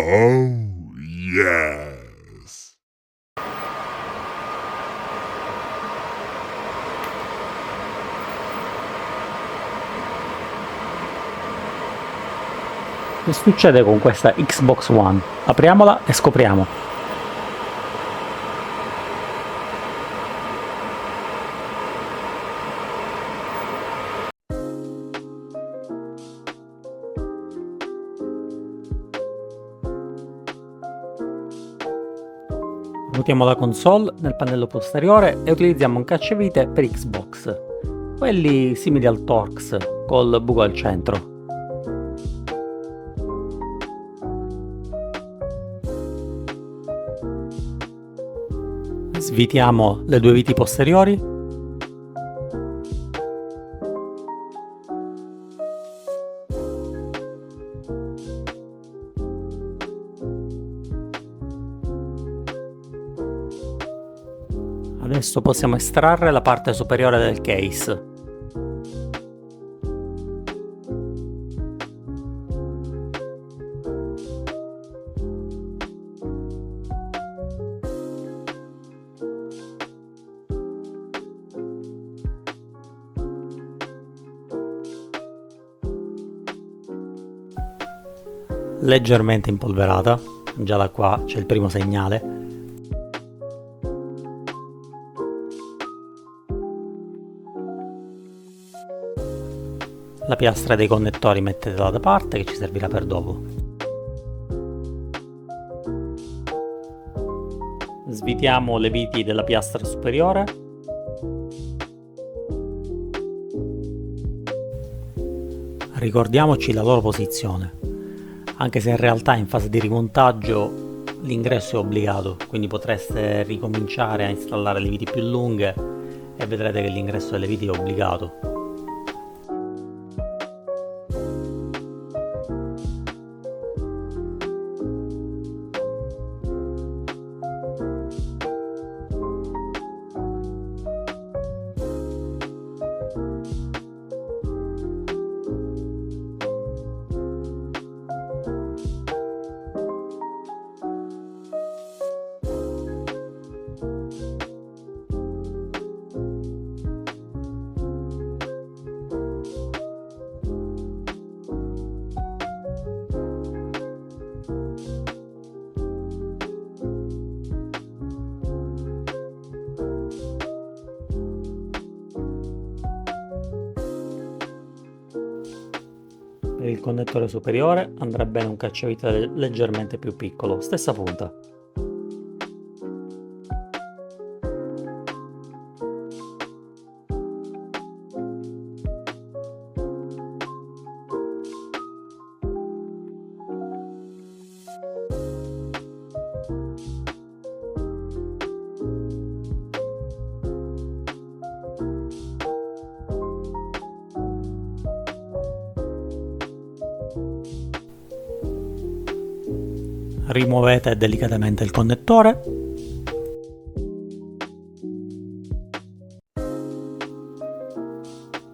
Oh, yes. Che succede con questa Xbox One? Apriamola e scopriamo. Ruotiamo la console nel pannello posteriore e utilizziamo un cacciavite per Xbox, quelli simili al Torx, col buco al centro. Svitiamo le due viti posteriori. Adesso possiamo estrarre la parte superiore del case. Leggermente impolverata, già da qua c'è il primo segnale. La piastra dei connettori mettetela da parte che ci servirà per dopo. Svitiamo le viti della piastra superiore. Ricordiamoci la loro posizione, anche se in realtà in fase di rimontaggio l'ingresso è obbligato, quindi potreste ricominciare a installare le viti più lunghe e vedrete che l'ingresso delle viti è obbligato. Per il connettore superiore andrà bene un cacciavite leggermente più piccolo, stessa punta. Rimuovete delicatamente il connettore.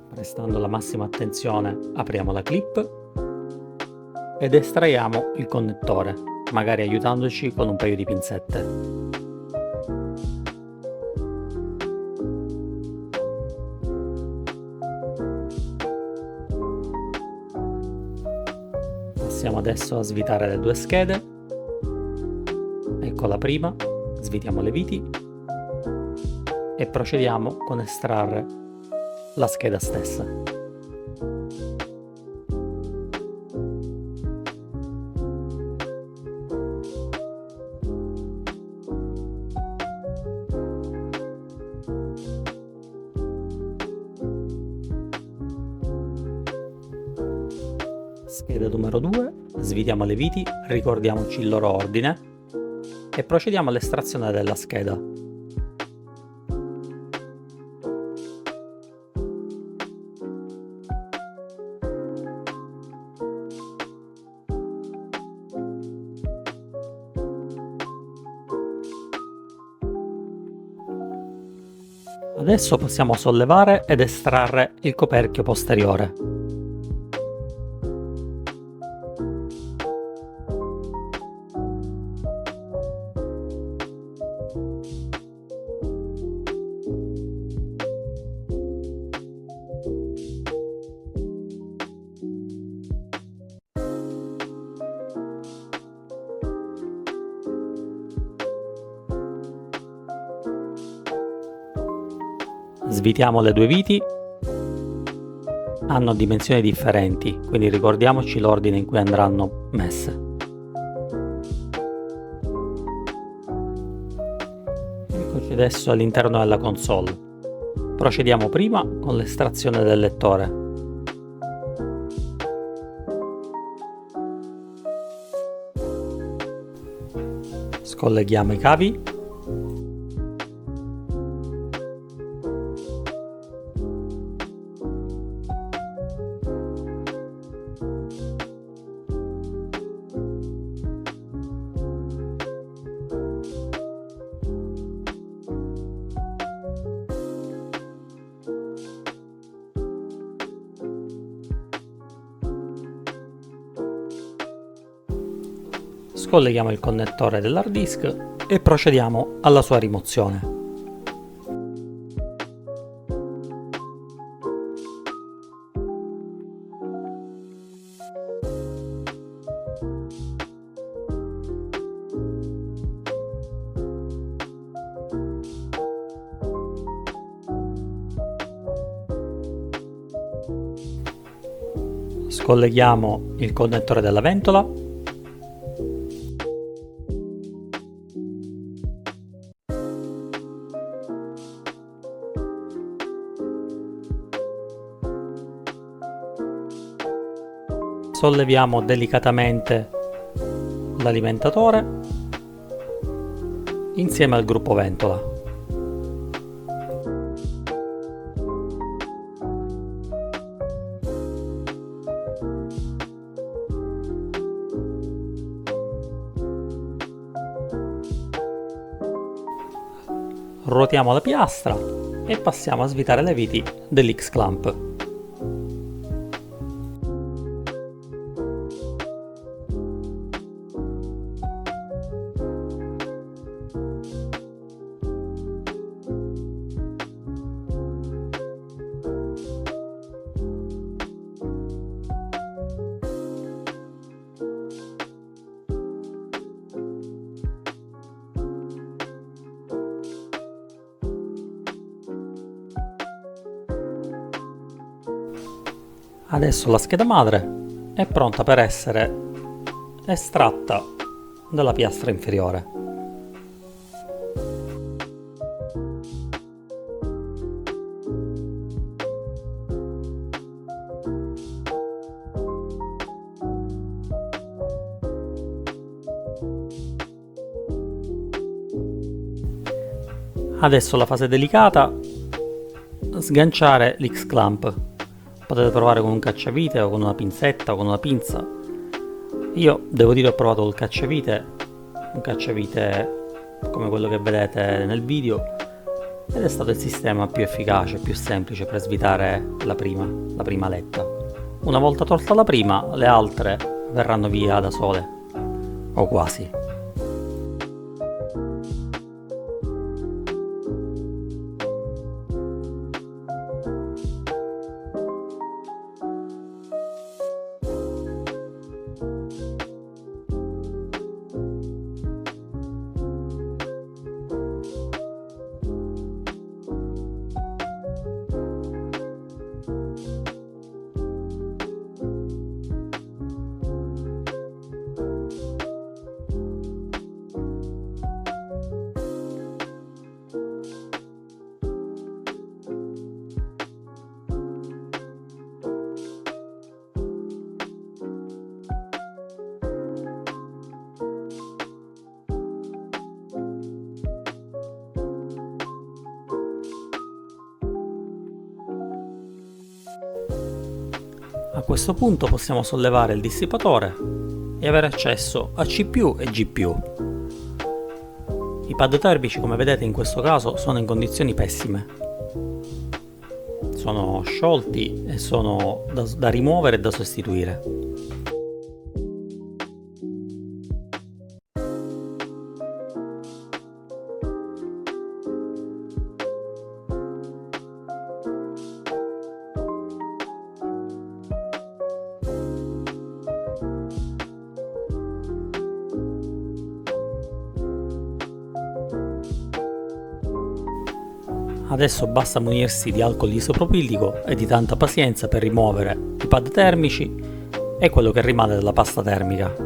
Prestando la massima attenzione apriamo la clip ed estraiamo il connettore, magari aiutandoci con un paio di pinzette. Passiamo adesso a svitare le due schede. Ecco la prima, svitiamo le viti e procediamo con estrarre la scheda stessa. Scheda numero 2, svitiamo le viti, ricordiamoci il loro ordine e procediamo all'estrazione della scheda. Adesso possiamo sollevare ed estrarre il coperchio posteriore. Svitiamo le due viti. Hanno dimensioni differenti, quindi ricordiamoci l'ordine in cui andranno messe. Eccoci adesso all'interno della console. Procediamo prima con l'estrazione del lettore. Scolleghiamo i cavi. Scolleghiamo il connettore dell'hard disk e procediamo alla sua rimozione. Scolleghiamo il connettore della ventola. Solleviamo delicatamente l'alimentatore insieme al gruppo ventola. Ruotiamo la piastra e passiamo a svitare le viti dell'X-clamp. Adesso la scheda madre è pronta per essere estratta dalla piastra inferiore. Adesso la fase delicata: sganciare l'X-clamp. Potete provare con un cacciavite o con una pinzetta o con una pinza. Io devo dire ho provato col cacciavite, un cacciavite come quello che vedete nel video, ed è stato il sistema più efficace, più semplice per svitare la prima letta. Una volta tolta la prima, le altre verranno via da sole, o quasi. A questo punto possiamo sollevare il dissipatore e avere accesso a CPU e GPU. I pad termici, come vedete in questo caso, sono in condizioni pessime. Sono sciolti e sono da rimuovere e da sostituire. Adesso basta munirsi di alcol isopropilico e di tanta pazienza per rimuovere i pad termici e quello che rimane della pasta termica.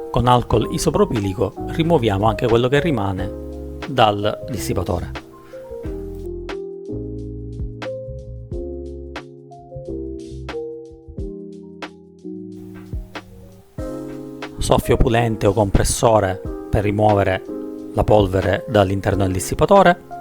Con alcol isopropilico rimuoviamo anche quello che rimane dal dissipatore. Soffio pulente o compressore per rimuovere la polvere dall'interno del dissipatore.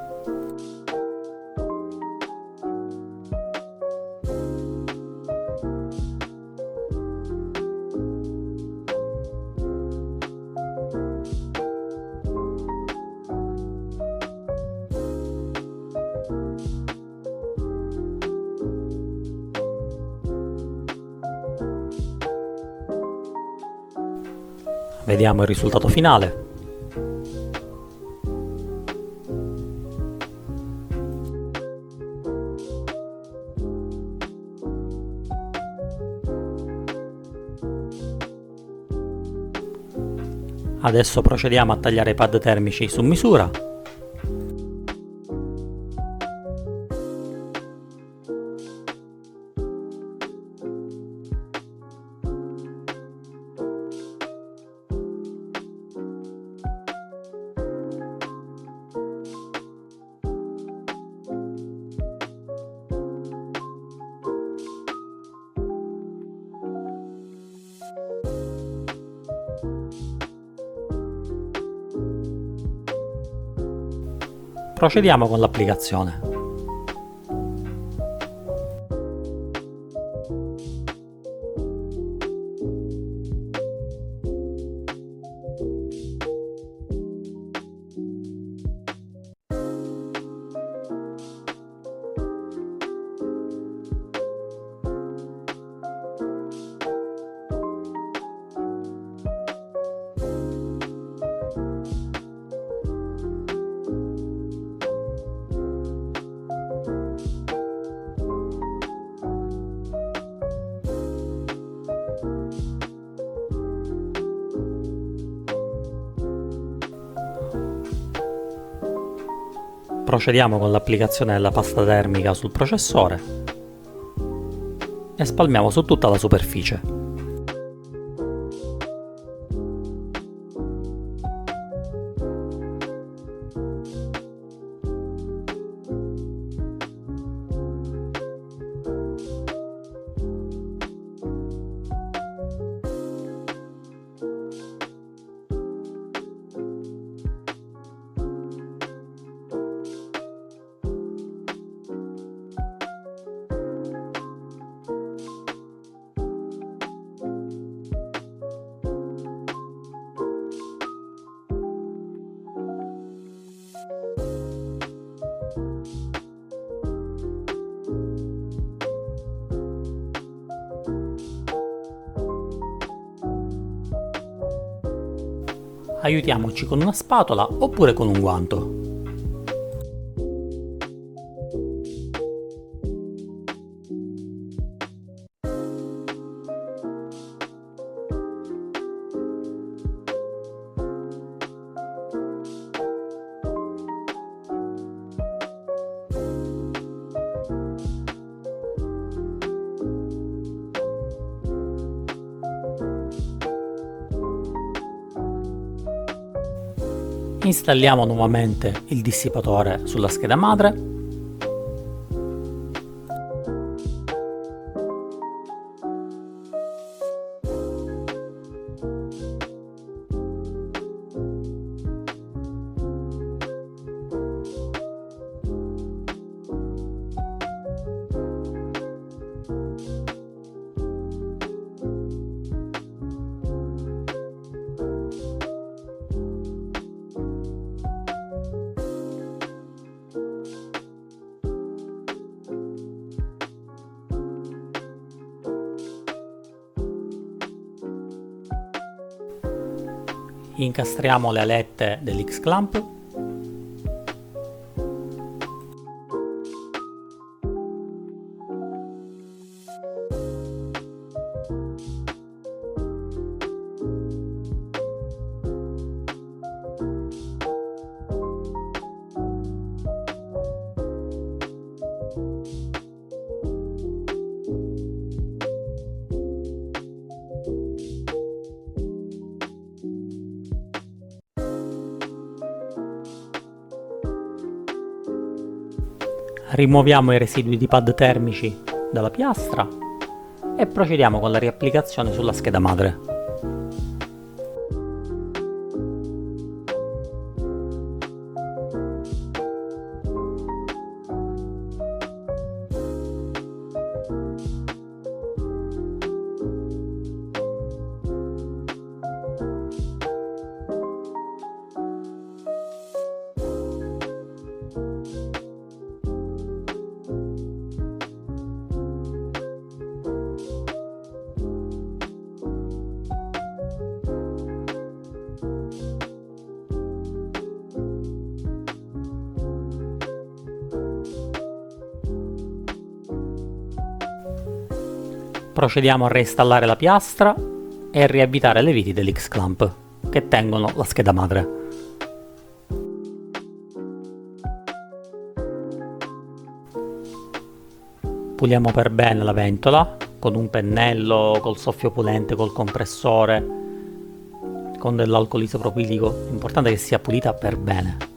Vediamo il risultato finale. Adesso procediamo a tagliare i pad termici su misura. Procediamo con l'applicazione. Procediamo con l'applicazione della pasta termica sul processore e spalmiamo su tutta la superficie. Aiutiamoci con una spatola oppure con un guanto. Installiamo nuovamente il dissipatore sulla scheda madre. Incastriamo le alette dell'X-Clamp. Rimuoviamo i residui di pad termici dalla piastra e procediamo con la riapplicazione sulla scheda madre. Procediamo a reinstallare la piastra e a riavvitare le viti dell'X-Clamp che tengono la scheda madre. Puliamo per bene la ventola con un pennello, col soffio pulente, col compressore, con dell'alcol isopropilico. L'importante è che sia pulita per bene.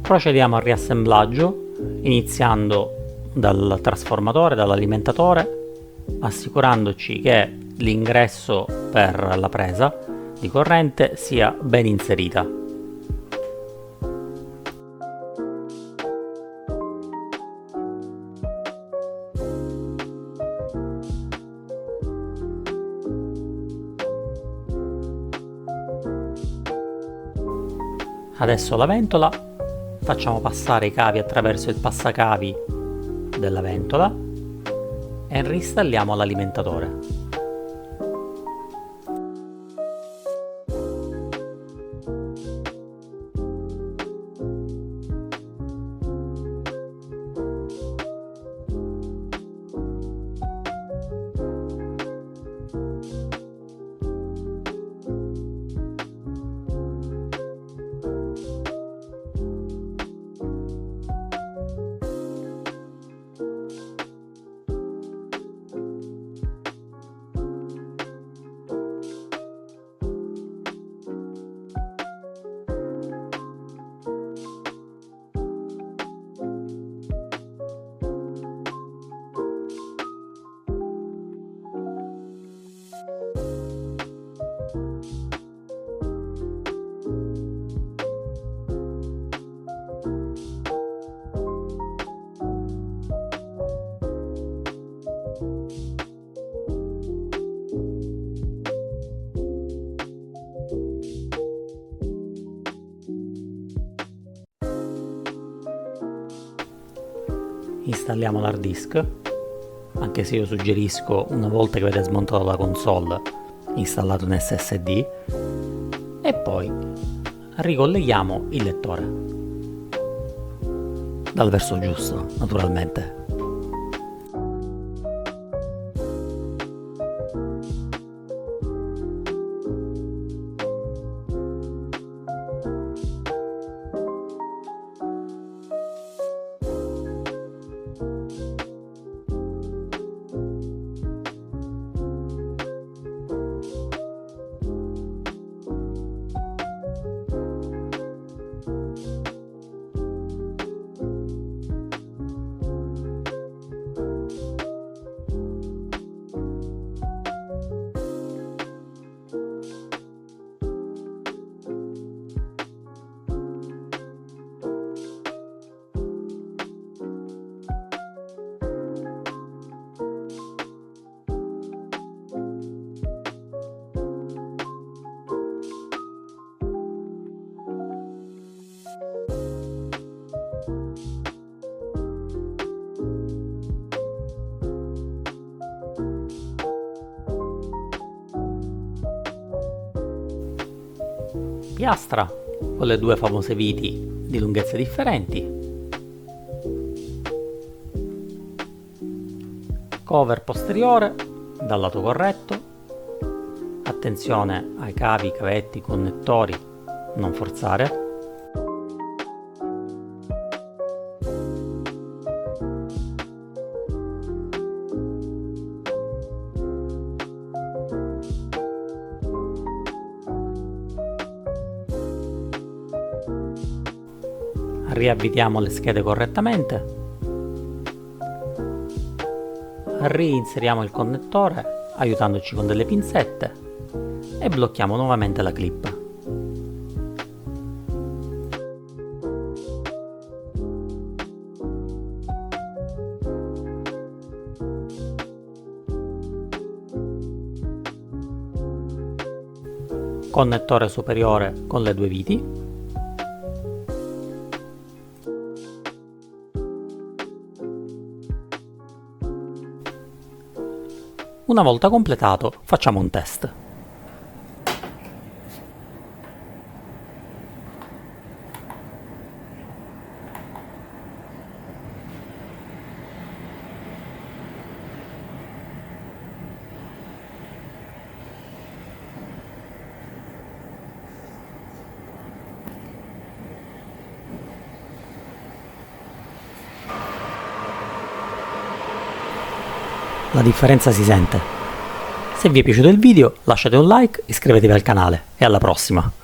Procediamo al riassemblaggio iniziando dal trasformatore, dall'alimentatore, assicurandoci che l'ingresso per la presa di corrente sia ben inserita. Adesso la ventola, facciamo passare i cavi attraverso il passacavi della ventola e reinstalliamo l'alimentatore. Installiamo l'hard disk, anche se io suggerisco, una volta che avete smontato la console, installate un SSD e poi ricolleghiamo il lettore dal verso giusto, naturalmente. piastra con le due famose viti di lunghezze differenti, cover posteriore dal lato corretto, attenzione ai cavi, cavetti, connettori, non forzare. Riavvitiamo le schede correttamente, reinseriamo il connettore aiutandoci con delle pinzette e blocchiamo nuovamente la clip. Connettore superiore con le due viti. Una volta completato, facciamo un test. La differenza si sente. Se vi è piaciuto il video lasciate un like, iscrivetevi al canale e alla prossima!